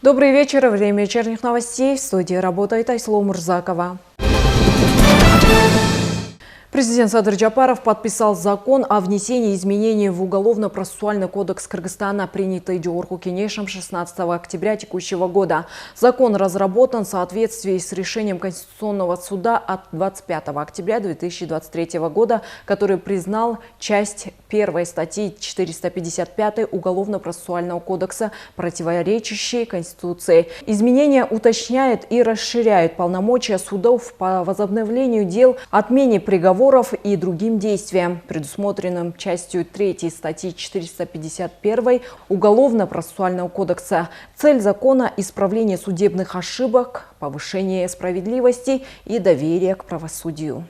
Добрый вечер. Время вечерних новостей. В студии работает Айсло Мурзакова. Президент Садыр Джапаров подписал закон о внесении изменений в Уголовно-процессуальный кодекс Кыргызстана, принятый Джорху Кенешем 16 октября текущего года. Закон разработан в соответствии с решением Конституционного суда от 25 октября 2023 года, который признал часть 1 статьи 455 Уголовно-процессуального кодекса противоречащей Конституции. Изменения уточняют и расширяют полномочия судов по возобновлению дел, отмене приговоров и другим действиям, предусмотренным частью 3 статьи 451 Уголовно-процессуального кодекса. Цель закона – исправление судебных ошибок, повышение справедливости и доверия к правосудию.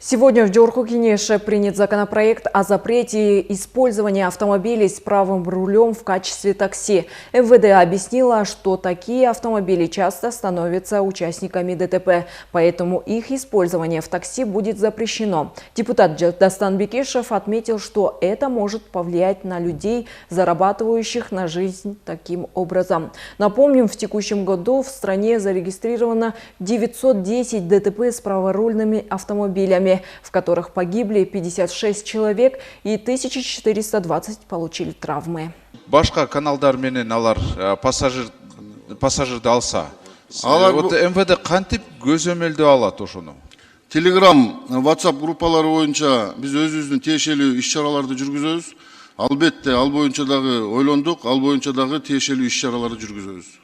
Сегодня в Джорху Кенеше принят законопроект о запрете использования автомобилей с правым рулем в качестве такси. МВД объяснила, что такие автомобили часто становятся участниками ДТП, поэтому их использование в такси будет запрещено. Депутат Дастан Бекешев отметил, что это может повлиять на людей, зарабатывающих на жизнь таким образом. Напомним, в текущем году в стране зарегистрировано 910 ДТП с праворульными автомобилями, в которых погибли 56 человек и 1420 получили травмы. Башка каналдар менен алар пассажирди алса, вот МВД кантип көзөмөлдөө алат ошону? Telegram, WhatsApp группалары боюнча биз өзүбүздүн тиешелүү иш-чараларды жүргүзөбүз. Албетте, ал боюнча дагы ойлондук, ал боюнча дагы тиешелүү иш-чараларды жүргүзөбүз.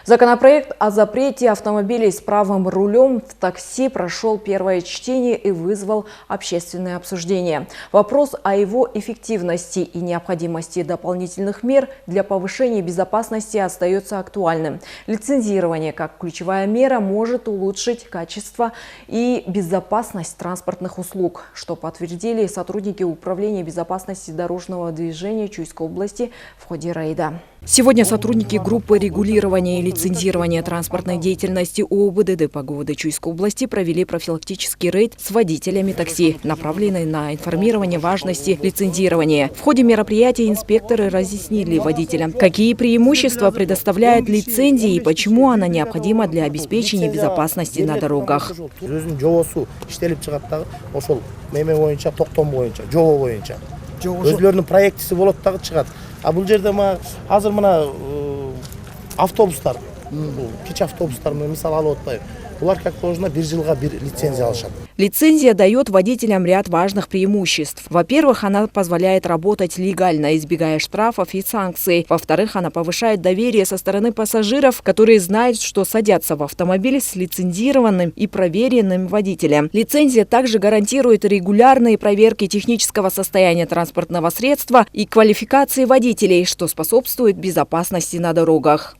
Законопроект о запрете автомобилей с правым рулем в такси прошел первое чтение и вызвал общественное обсуждение. Вопрос о его эффективности и необходимости дополнительных мер для повышения безопасности остается актуальным. Лицензирование как ключевая мера может улучшить качество и безопасность транспортных услуг, что подтвердили сотрудники Управления безопасности дорожного движения Чуйской области в ходе рейда. Сегодня сотрудники группы регулирования и лицензирования транспортной деятельности ООБДД по ГУВД Чуйской области провели профилактический рейд с водителями такси, направленный на информирование важности лицензирования. В ходе мероприятия инспекторы разъяснили водителям, какие преимущества предоставляет лицензия и почему она необходима для обеспечения безопасности на дорогах. А бул жерде азыр мына автобустар, кич автобустар мисалы алып атпайбы. Булар как положено 1 жылга 1 лицензия алышат. Лицензия дает водителям ряд важных преимуществ. Во-первых, она позволяет работать легально, избегая штрафов и санкций. Во-вторых, она повышает доверие со стороны пассажиров, которые знают, что садятся в автомобиль с лицензированным и проверенным водителем. Лицензия также гарантирует регулярные проверки технического состояния транспортного средства и квалификации водителей, что способствует безопасности на дорогах.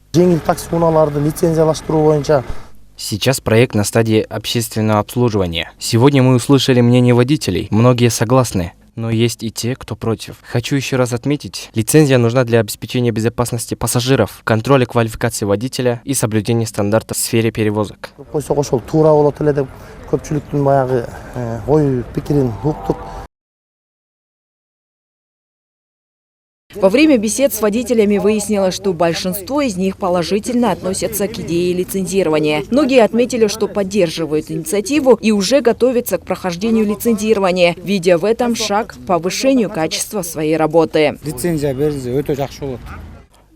Сейчас проект на стадии общественного обслуживания. Сегодня мы услышали мнение водителей. Многие согласны, но есть и те, кто против. Хочу еще раз отметить, лицензия нужна для обеспечения безопасности пассажиров, контроля квалификации водителя и соблюдения стандартов в сфере перевозок. Во время бесед с водителями выяснилось, что большинство из них положительно относятся к идее лицензирования. Многие отметили, что поддерживают инициативу и уже готовятся к прохождению лицензирования, видя в этом шаг к повышению качества своей работы.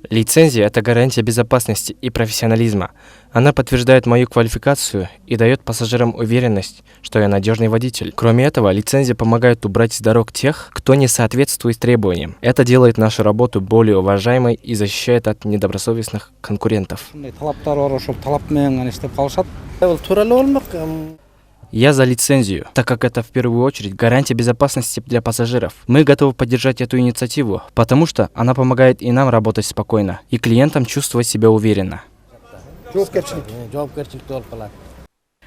Лицензия – это гарантия безопасности и профессионализма. Она подтверждает мою квалификацию и дает пассажирам уверенность, что я надежный водитель. Кроме этого, лицензия помогает убрать с дорог тех, кто не соответствует требованиям. Это делает нашу работу более уважаемой и защищает от недобросовестных конкурентов. Я за лицензию, так как это в первую очередь гарантия безопасности для пассажиров. Мы готовы поддержать эту инициативу, потому что она помогает и нам работать спокойно, и клиентам чувствовать себя уверенно.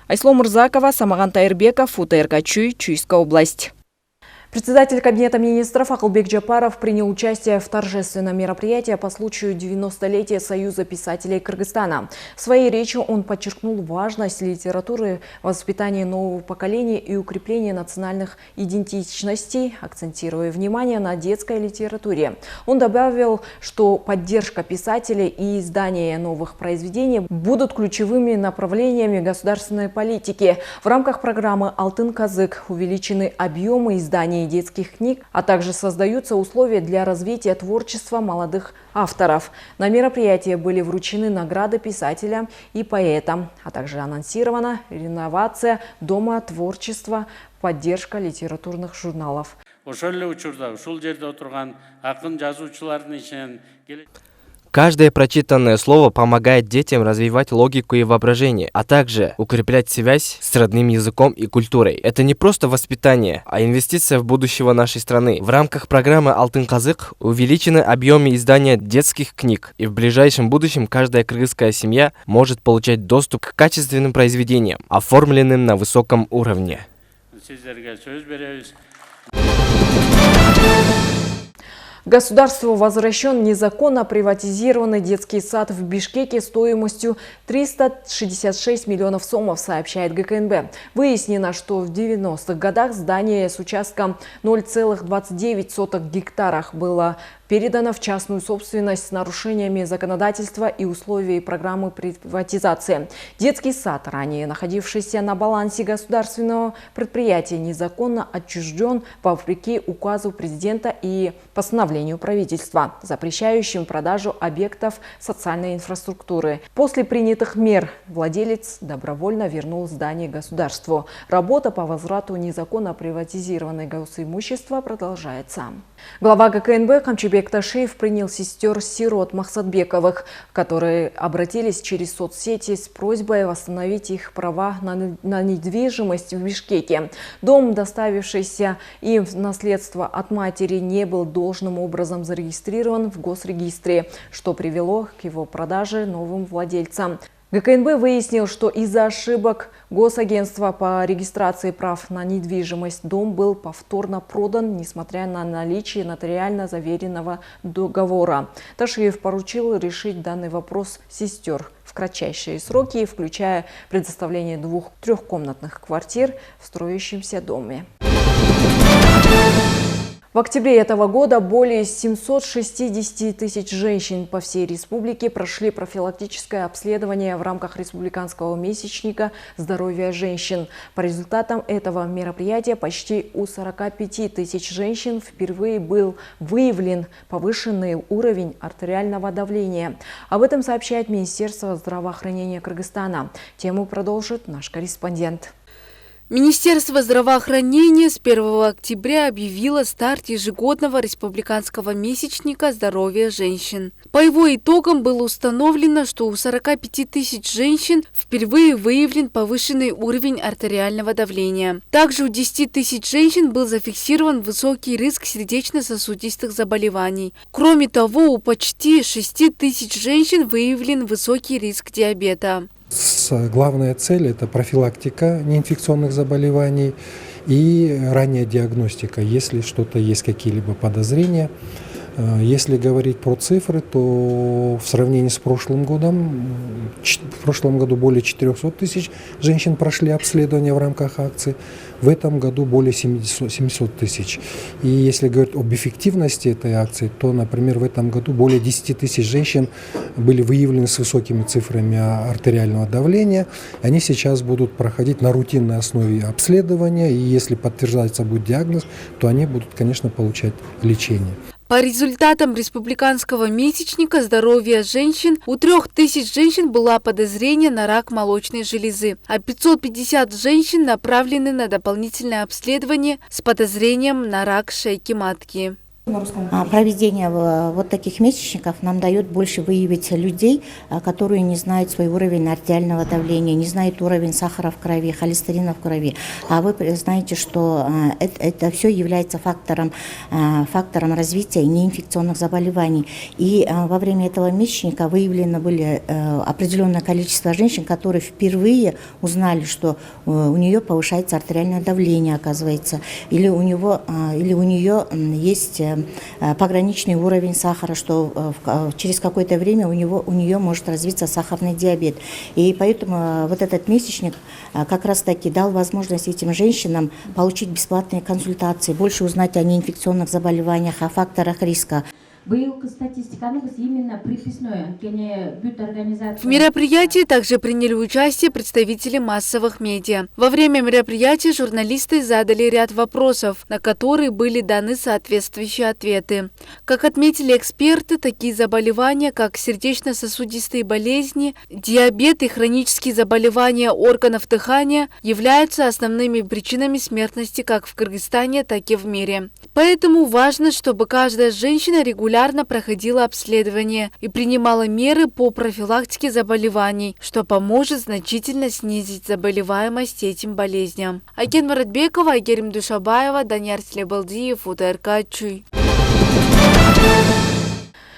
Айсло Мурзакова, Самаган Тайырбеков, УТРК Чуй, Чуйская область. Председатель Кабинета министров Акылбек Джапаров принял участие в торжественном мероприятии по случаю 90-летия Союза писателей Кыргызстана. В своей речи он подчеркнул важность литературы, воспитания нового поколения и укрепления национальных идентичностей, акцентируя внимание на детской литературе. Он добавил, что поддержка писателей и издание новых произведений будут ключевыми направлениями государственной политики. В рамках программы «Алтын казык» увеличены объемы изданий детских книг, а также создаются условия для развития творчества молодых авторов. На мероприятии были вручены награды писателям и поэтам, а также анонсирована реновация Дома творчества, поддержка литературных журналов. Каждое прочитанное слово помогает детям развивать логику и воображение, а также укреплять связь с родным языком и культурой. Это не просто воспитание, а инвестиция в будущего нашей страны. В рамках программы «Алтын казык» увеличены объемы издания детских книг, и в ближайшем будущем каждая кыргызская семья может получать доступ к качественным произведениям, оформленным на высоком уровне. Государству возвращен незаконно приватизированный детский сад в Бишкеке стоимостью 366 миллионов сомов, сообщает ГКНБ. Выяснено, что в 90-х годах здание с участком 0,29 гектарах было передано в частную собственность с нарушениями законодательства и условий программы приватизации. Детский сад, ранее находившийся на балансе государственного предприятия, незаконно отчужден вопреки указу президента и постановлению правительства, запрещающим продажу объектов социальной инфраструктуры. После принятых мер владелец добровольно вернул здание государству. Работа по возврату незаконно приватизированной госимущества продолжается. Глава ГКНБ Камчыбек Ташиев принял сестер-сирот Махсатбековых, которые обратились через соцсети с просьбой восстановить их права на недвижимость в Бишкеке. Дом, доставившийся им в наследство от матери, не был должным образом зарегистрирован в госрегистре, что привело к его продаже новым владельцам. ГКНБ выяснил, что из-за ошибок Госагентства по регистрации прав на недвижимость дом был повторно продан, несмотря на наличие нотариально заверенного договора. Ташиев поручил решить данный вопрос сестер в кратчайшие сроки, включая предоставление 2 трехкомнатных квартир в строящемся доме. В октябре этого года более 760 тысяч женщин по всей республике прошли профилактическое обследование в рамках республиканского месячника здоровья женщин. По результатам этого мероприятия почти у 45 тысяч женщин впервые был выявлен повышенный уровень артериального давления. Об этом сообщает Министерство здравоохранения Кыргызстана. Тему продолжит наш корреспондент. Министерство здравоохранения с 1 октября объявило старт ежегодного республиканского месячника здоровья женщин. По его итогам было установлено, что у 45 тысяч женщин впервые выявлен повышенный уровень артериального давления. Также у 10 тысяч женщин был зафиксирован высокий риск сердечно-сосудистых заболеваний. Кроме того, у почти 6 тысяч женщин выявлен высокий риск диабета. Главная цель – это профилактика неинфекционных заболеваний и ранняя диагностика, если что-то есть, какие-либо подозрения. Если говорить про цифры, то в сравнении с прошлым годом, в прошлом году более 400 тысяч женщин прошли обследование в рамках акции, в этом году более 700 тысяч. И если говорить об эффективности этой акции, то, например, в этом году более 10 тысяч женщин были выявлены с высокими цифрами артериального давления. Они сейчас будут проходить на рутинной основе обследования, и если подтверждается будет диагноз, то они будут, конечно, получать лечение. По результатам республиканского месячника здоровья женщин у 3000 женщин было подозрение на рак молочной железы, а 550 женщин направлены на дополнительное обследование с подозрением на рак шейки матки. Проведение вот таких месячников нам дает больше выявить людей, которые не знают свой уровень артериального давления, не знают уровень сахара в крови, холестерина в крови. А вы знаете, что это все является фактором развития неинфекционных заболеваний. И во время этого месячника выявлено были определенное количество женщин, которые впервые узнали, что у нее повышается артериальное давление, оказывается, или у нее есть пограничный уровень сахара, что через какое-то время у нее может развиться сахарный диабет. И поэтому вот этот месячник как раз-таки дал возможность этим женщинам получить бесплатные консультации, больше узнать о неинфекционных заболеваниях, о факторах риска. В мероприятии также приняли участие представители массовых медиа. Во время мероприятия журналисты задали ряд вопросов, на которые были даны соответствующие ответы. Как отметили эксперты, такие заболевания, как сердечно-сосудистые болезни, диабет и хронические заболевания органов дыхания являются основными причинами смертности как в Кыргызстане, так и в мире. Поэтому важно, чтобы каждая женщина регулярно проходила обследование и принимала меры по профилактике заболеваний, что поможет значительно снизить заболеваемость этим болезням. Айген Маратбекова, Айгерим Душабаева, Данияр Слебалдиев, УТРК Чуй.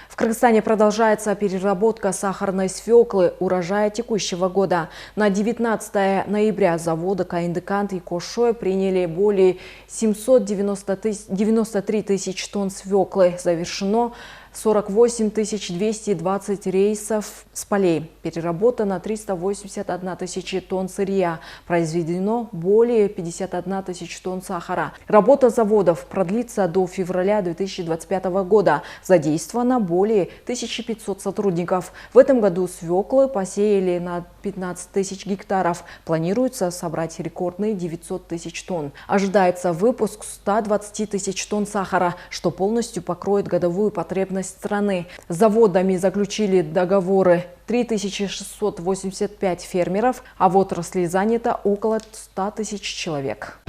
В Кыргызстане продолжается переработка сахарной свеклы урожая текущего года. На 19 ноября заводы Каиндыкант и Кошой приняли более 793 тысяч тонн свеклы. Завершено 48 220 рейсов с полей. Переработано 381 тысяча тонн сырья. Произведено более 51 тысяч тонн сахара. Работа заводов продлится до февраля 2025 года. Задействовано более 1500 сотрудников. В этом году свеклы посеяли на 15 тысяч гектаров. Планируется собрать рекордные 900 тысяч тонн. Ожидается выпуск 120 тысяч тонн сахара, что полностью покроет годовую потребность страны. С заводами заключили договоры 3685 фермеров, а в отрасли занято около 100 тысяч человек.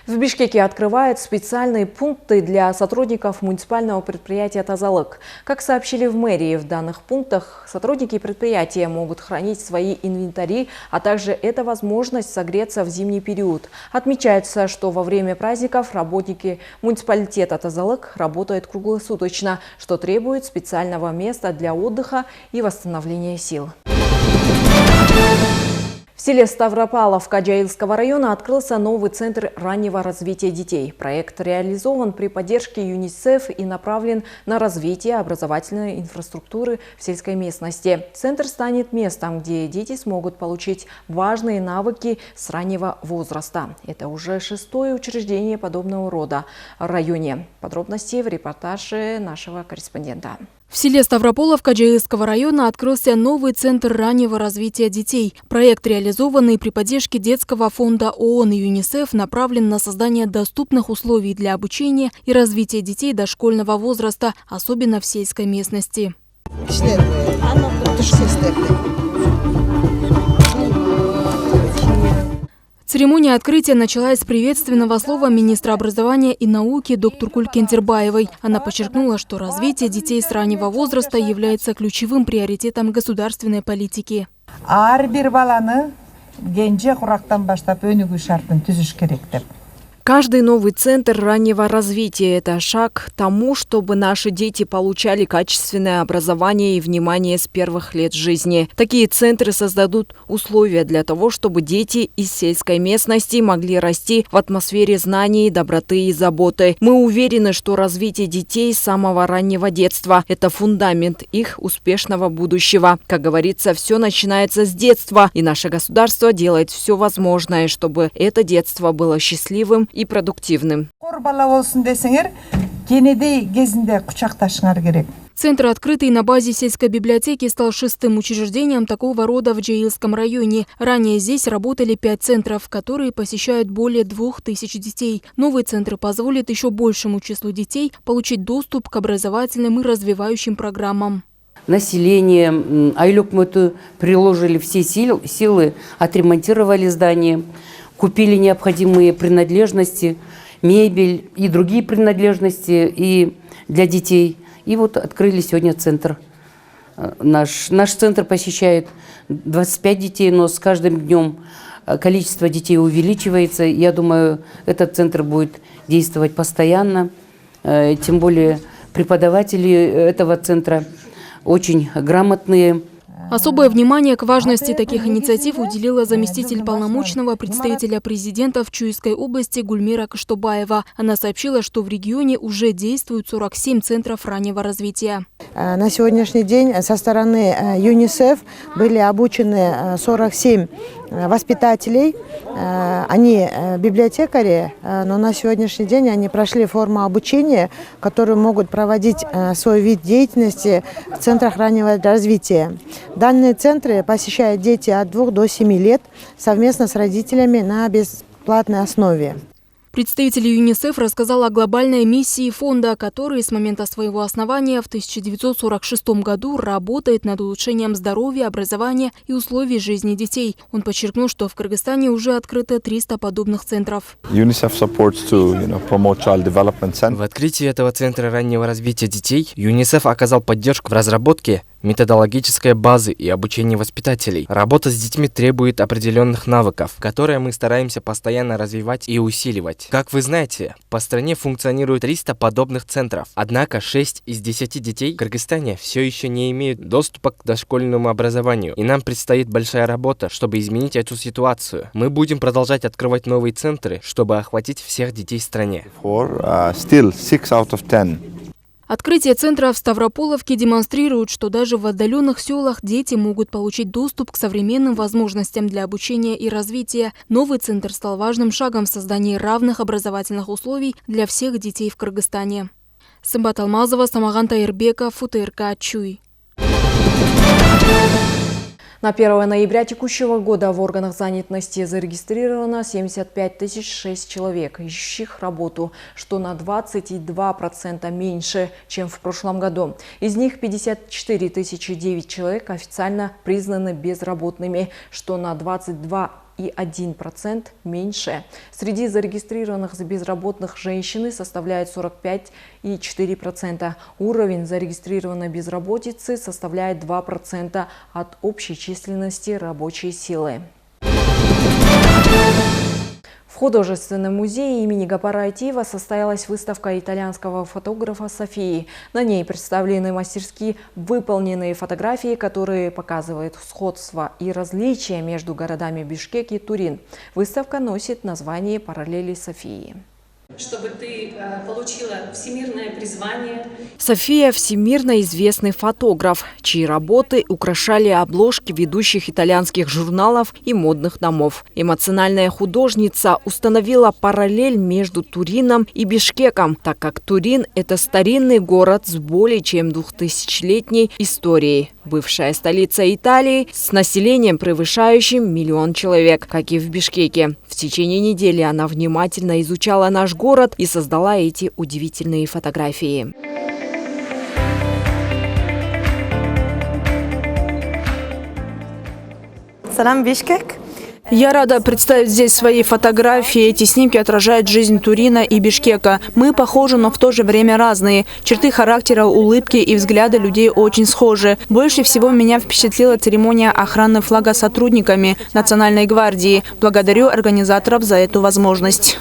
В Бишкеке открывают специальные пункты для сотрудников муниципального предприятия «Тазалык». Как сообщили в мэрии, в данных пунктах сотрудники предприятия могут хранить свои инвентари, а также это возможность согреться в зимний период. Отмечается, что во время праздников работники муниципалитета «Тазалык» работают круглосуточно, что требует специального места для отдыха и восстановления сил. В селе Ставропаловка Джаилского района открылся новый центр раннего развития детей. Проект реализован при поддержке ЮНИСЕФ и направлен на развитие образовательной инфраструктуры в сельской местности. Центр станет местом, где дети смогут получить важные навыки с раннего возраста. Это уже 6-е учреждение подобного рода в районе. Подробности в репортаже нашего корреспондента. В селе Ставрополовка Джаилского района открылся новый центр раннего развития детей. Проект, реализованный при поддержке детского фонда ООН и ЮНИСЕФ, направлен на создание доступных условий для обучения и развития детей дошкольного возраста, особенно в сельской местности. Церемония открытия началась с приветственного слова министра образования и науки доктор Гуль Кендирбаевой. Она подчеркнула, что развитие детей с раннего возраста является ключевым приоритетом государственной политики. Каждый новый центр раннего развития – это шаг к тому, чтобы наши дети получали качественное образование и внимание с первых лет жизни. Такие центры создадут условия для того, чтобы дети из сельской местности могли расти в атмосфере знаний, доброты и заботы. Мы уверены, что развитие детей с самого раннего детства – это фундамент их успешного будущего. Как говорится, все начинается с детства, и наше государство делает все возможное, чтобы это детство было счастливым и продуктивным. Центр, открытый на базе сельской библиотеки, стал 6-м учреждением такого рода в Джаилском районе. Ранее здесь работали 5 центров, которые посещают более 2000 детей. Новые центры позволят еще большему числу детей получить доступ к образовательным и развивающим программам. Население, Айлюк-Муту приложили все силы, отремонтировали здание, купили необходимые принадлежности мебель и другие принадлежности и для детей. И вот открыли сегодня центр. Наш центр посещает 25 детей, но с каждым днем количество детей увеличивается. Я думаю, этот центр будет действовать постоянно. Тем более преподаватели этого центра очень грамотные. Особое внимание к важности таких инициатив уделила заместитель полномочного представителя президента в Чуйской области Гульмира Каштобаева. Она сообщила, что в регионе уже действуют 47 центров раннего развития. На сегодняшний день со стороны ЮНИСЕФ были обучены 47 воспитателей. Они библиотекари, но на сегодняшний день они прошли форму обучения, которую могут проводить свой вид деятельности в центрах раннего развития. Данные центры посещают дети от 2 до 7 лет совместно с родителями на бесплатной основе. Представитель ЮНИСЕФ рассказал о глобальной миссии фонда, который с момента своего основания в 1946 году работает над улучшением здоровья, образования и условий жизни детей. Он подчеркнул, что в Кыргызстане уже открыто 300 подобных центров. В открытии этого центра раннего развития детей ЮНИСЕФ оказал поддержку в разработке методологической базы и обучении воспитателей. Работа с детьми требует определенных навыков, которые мы стараемся постоянно развивать и усиливать. Как вы знаете, по стране функционирует 300 подобных центров. Однако 6 из 10 детей в Кыргызстане все еще не имеют доступа к дошкольному образованию. И нам предстоит большая работа, чтобы изменить эту ситуацию. Мы будем продолжать открывать новые центры, чтобы охватить всех детей в стране. Открытие центра в Ставрополовке демонстрирует, что даже в отдаленных селах дети могут получить доступ к современным возможностям для обучения и развития. Новый центр стал важным шагом в создании равных образовательных условий для всех детей в Кыргызстане. Сымбат Алмазова, Самаган Таирбеков, УТРК, Чуй. На 1 ноября текущего года в органах занятости зарегистрировано 75 006 человек, ищущих работу, что на 22% меньше, чем в прошлом году. Из них 54 009 человек официально признаны безработными, что на 22,1% меньше. Среди зарегистрированных безработных женщины составляет 45,4%. Уровень зарегистрированной безработицы составляет 2% от общей численности рабочей силы. В художественном музее имени Гапара Айтиева состоялась выставка итальянского фотографа Софии. На ней представлены мастерски выполненные фотографии, которые показывают сходство и различия между городами Бишкек и Турин. Выставка носит название «Параллели Софии». Чтобы ты получила всемирное призвание. София – всемирно известный фотограф, чьи работы украшали обложки ведущих итальянских журналов и модных домов. Эмоциональная художница установила параллель между Турином и Бишкеком, так как Турин – это старинный город с более чем 2000-летней историей. Бывшая столица Италии с населением, превышающим 1 миллион человек, как и в Бишкеке. В течение недели она внимательно изучала наш город и создала эти удивительные фотографии. Салам, Бишкек. Я рада представить здесь свои фотографии. Эти снимки отражают жизнь Турина и Бишкека. Мы похожи, но в то же время разные. Черты характера, улыбки и взгляды людей очень схожи. Больше всего меня впечатлила церемония охраны флага сотрудниками Национальной гвардии. Благодарю организаторов за эту возможность.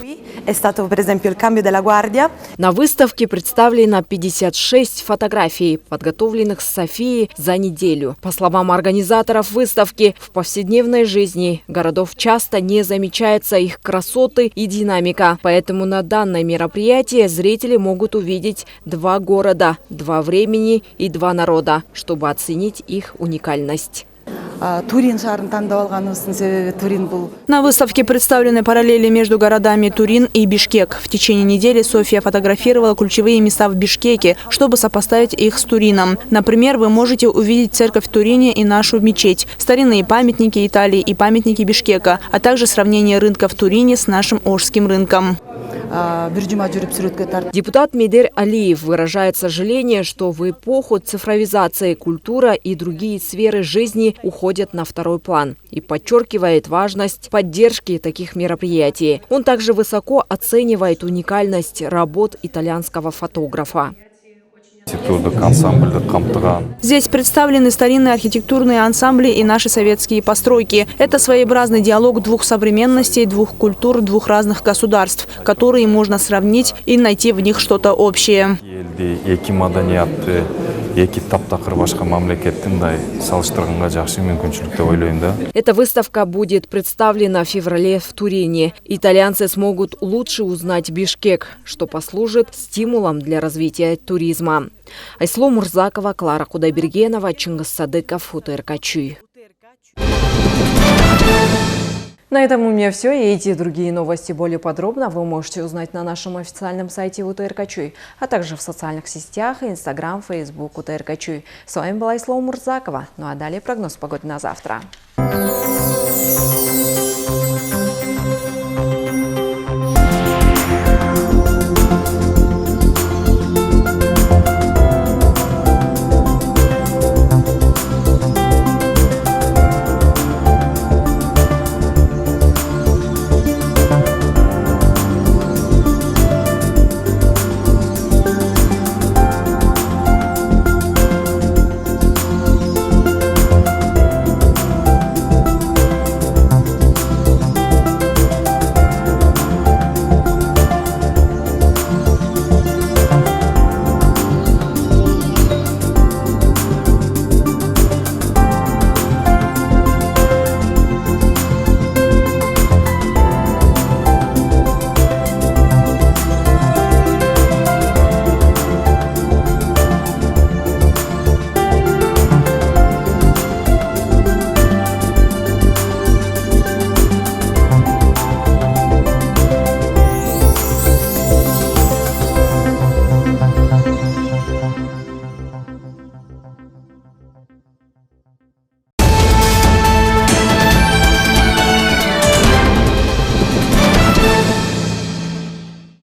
На выставке представлено 56 фотографий, подготовленных с Софией за неделю. По словам организаторов выставки, в повседневной жизни городов часто не замечаются их красоты и динамика. Поэтому на данное мероприятие зрители могут увидеть 2 города, 2 времени и 2 народа, чтобы оценить их уникальность. На выставке представлены параллели между городами Турин и Бишкек. В течение недели София фотографировала ключевые места в Бишкеке, чтобы сопоставить их с Турином. Например, вы можете увидеть церковь в Турине и нашу мечеть, старинные памятники Италии и памятники Бишкека, а также сравнение рынка в Турине с нашим Ошским рынком. Депутат Медер Алиев выражает сожаление, что в эпоху цифровизации культура и другие сферы жизни уходят на второй план и подчеркивает важность поддержки таких мероприятий. Он также высоко оценивает уникальность работ итальянского фотографа. Здесь представлены старинные архитектурные ансамбли и наши советские постройки. Это своеобразный диалог двух современностей, двух культур, двух разных государств, которые можно сравнить и найти в них что-то общее. Эта выставка будет представлена в феврале в Турине. Итальянцы смогут лучше узнать Бишкек, что послужит стимулом для развития туризма. Айсло Мурзакова, Клара Кудайбергенова, Чингис Садыков, УТРК Чуй. На этом у меня все. И эти и другие новости более подробно вы можете узнать на нашем официальном сайте УТРК Чуй, а также в социальных сетях, Инстаграм, Фейсбук УТРК Чуй. С вами была Айсло Мурзакова. Ну а далее прогноз погоды на завтра.